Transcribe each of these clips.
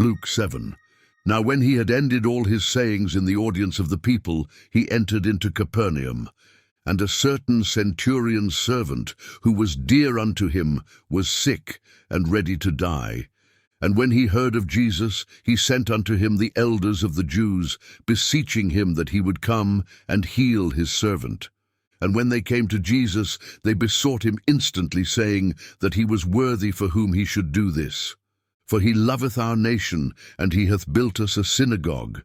Luke 7. Now when he had ended all his sayings in the audience of the people, he entered into Capernaum. And a certain centurion's servant, who was dear unto him, was sick and ready to die. And when he heard of Jesus, he sent unto him the elders of the Jews, beseeching him that he would come and heal his servant. And when they came to Jesus, they besought him instantly, saying that he was worthy for whom he should do this. For he loveth our nation, and he hath built us a synagogue.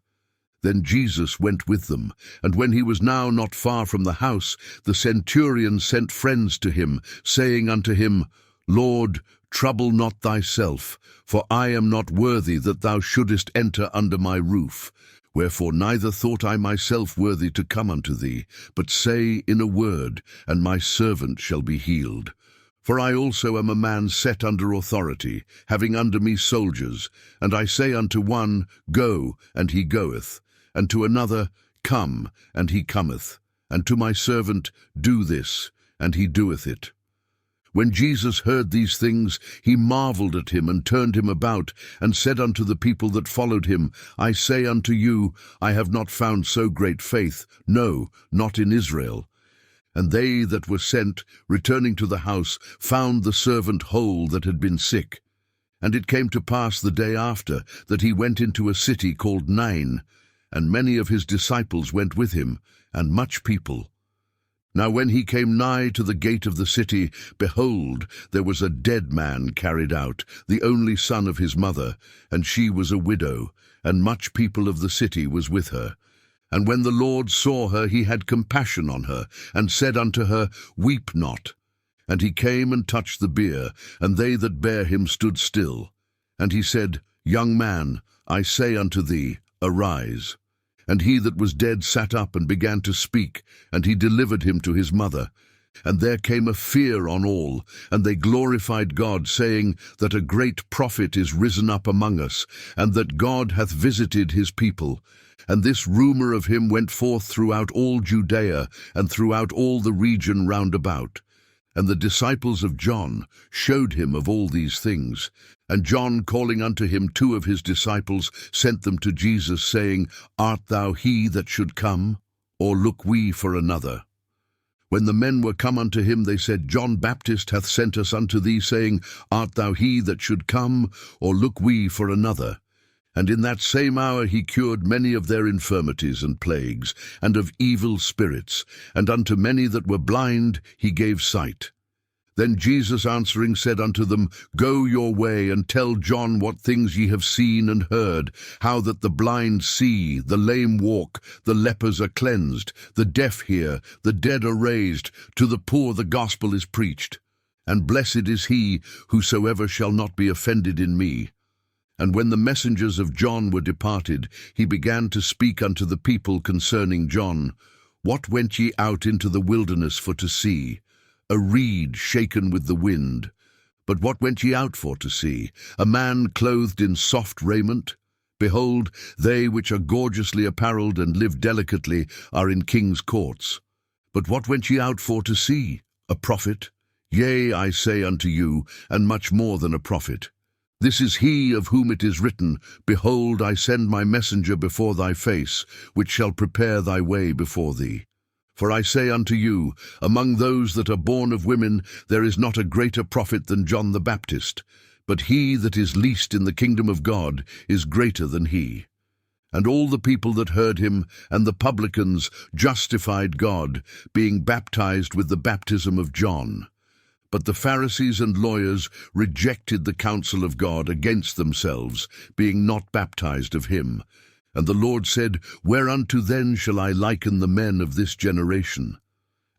Then Jesus went with them, and when he was now not far from the house, the centurion sent friends to him, saying unto him, Lord, trouble not thyself, for I am not worthy that thou shouldest enter under my roof. Wherefore neither thought I myself worthy to come unto thee, but say in a word, and my servant shall be healed. For I also am a man set under authority, having under me soldiers, and I say unto one, Go, and he goeth, and to another, Come, and he cometh, and to my servant, Do this, and he doeth it. When Jesus heard these things, he marveled at him, and turned him about, and said unto the people that followed him, I say unto you, I have not found so great faith, no, not in Israel. And they that were sent, returning to the house, found the servant whole that had been sick. And it came to pass the day after, that he went into a city called Nain, and many of his disciples went with him, and much people. Now when he came nigh to the gate of the city, behold, there was a dead man carried out, the only son of his mother, and she was a widow, and much people of the city was with her. And when the Lord saw her, he had compassion on her, and said unto her, Weep not. And he came and touched the bier, and they that bare him stood still. And he said, Young man, I say unto thee, arise. And he that was dead sat up and began to speak, and he delivered him to his mother. And there came a fear on all, and they glorified God, saying that a great prophet is risen up among us, and that God hath visited his people. And this rumour of him went forth throughout all Judea, and throughout all the region round about. And the disciples of John showed him of all these things. And John, calling unto him 2 of his disciples, sent them to Jesus, saying, Art thou he that should come, or look we for another? When the men were come unto him, they said, John Baptist hath sent us unto thee, saying, Art thou he that should come, or look we for another? And in that same hour he cured many of their infirmities and plagues, and of evil spirits, and unto many that were blind he gave sight. Then Jesus answering said unto them, Go your way, and tell John what things ye have seen and heard, how that the blind see, the lame walk, the lepers are cleansed, the deaf hear, the dead are raised, to the poor the gospel is preached. And blessed is he whosoever shall not be offended in me. And when the messengers of John were departed, he began to speak unto the people concerning John. What went ye out into the wilderness for to see? A reed shaken with the wind. But what went ye out for to see? A man clothed in soft raiment? Behold, they which are gorgeously apparelled and live delicately are in kings' courts. But what went ye out for to see? A prophet? Yea, I say unto you, and much more than a prophet. This is he of whom it is written, Behold, I send my messenger before thy face, which shall prepare thy way before thee. For I say unto you, among those that are born of women, there is not a greater prophet than John the Baptist, but he that is least in the kingdom of God is greater than he. And all the people that heard him, and the publicans, justified God, being baptized with the baptism of John. But the Pharisees and lawyers rejected the counsel of God against themselves, being not baptized of him. And the Lord said, Whereunto then shall I liken the men of this generation?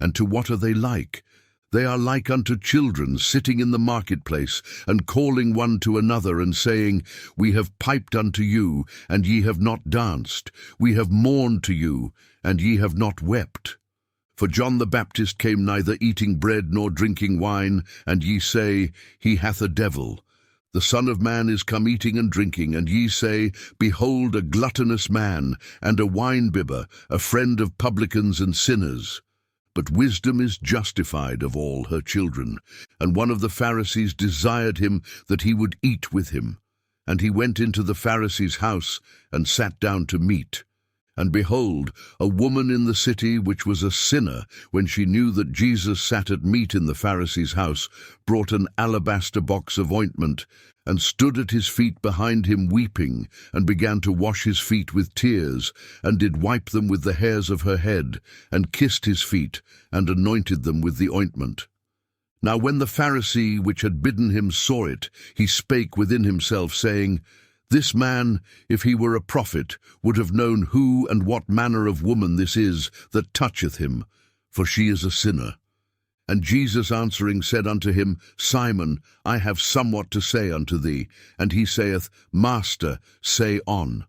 And to what are they like? They are like unto children sitting in the marketplace, and calling one to another, and saying, We have piped unto you, and ye have not danced. We have mourned to you, and ye have not wept. For John the Baptist came neither eating bread nor drinking wine, and ye say, He hath a devil. The Son of Man is come eating and drinking, and ye say, Behold a gluttonous man, and a winebibber, a friend of publicans and sinners. But wisdom is justified of all her children. And one of the Pharisees desired him that he would eat with him. And he went into the Pharisee's house, and sat down to meat. And behold, a woman in the city, which was a sinner, when she knew that Jesus sat at meat in the Pharisee's house, brought an alabaster box of ointment, and stood at his feet behind him weeping, and began to wash his feet with tears, and did wipe them with the hairs of her head, and kissed his feet, and anointed them with the ointment. Now when the Pharisee which had bidden him saw it, he spake within himself, saying, This man, if he were a prophet, would have known who and what manner of woman this is that toucheth him, for she is a sinner. And Jesus answering said unto him, Simon, I have somewhat to say unto thee. And he saith, Master, say on.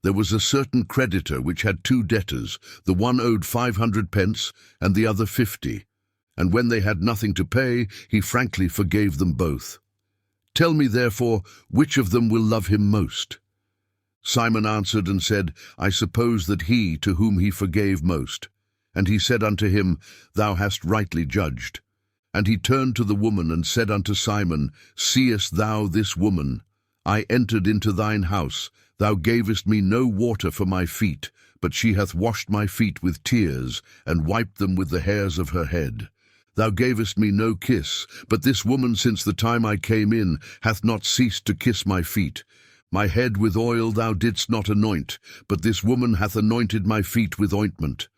There was a certain creditor which had 2 debtors, the one owed 500 pence, and the other 50. And when they had nothing to pay, he frankly forgave them both. Tell me therefore, which of them will love him most? Simon answered and said, I suppose that he to whom he forgave most. And he said unto him, Thou hast rightly judged. And he turned to the woman and said unto Simon, Seest thou this woman? I entered into thine house. Thou gavest me no water for my feet, but she hath washed my feet with tears, and wiped them with the hairs of her head. Thou gavest me no kiss, but this woman since the time I came in hath not ceased to kiss my feet. My head with oil thou didst not anoint, but this woman hath anointed my feet with ointment.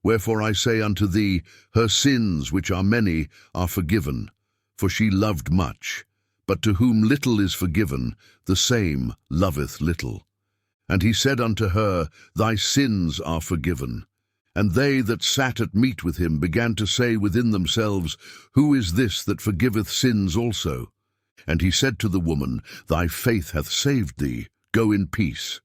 Wherefore I say unto thee, her sins, which are many, are forgiven, for she loved much. But to whom little is forgiven, the same loveth little. And he said unto her, Thy sins are forgiven. And they that sat at meat with him began to say within themselves, Who is this that forgiveth sins also? And he said to the woman, Thy faith hath saved thee. Go in peace.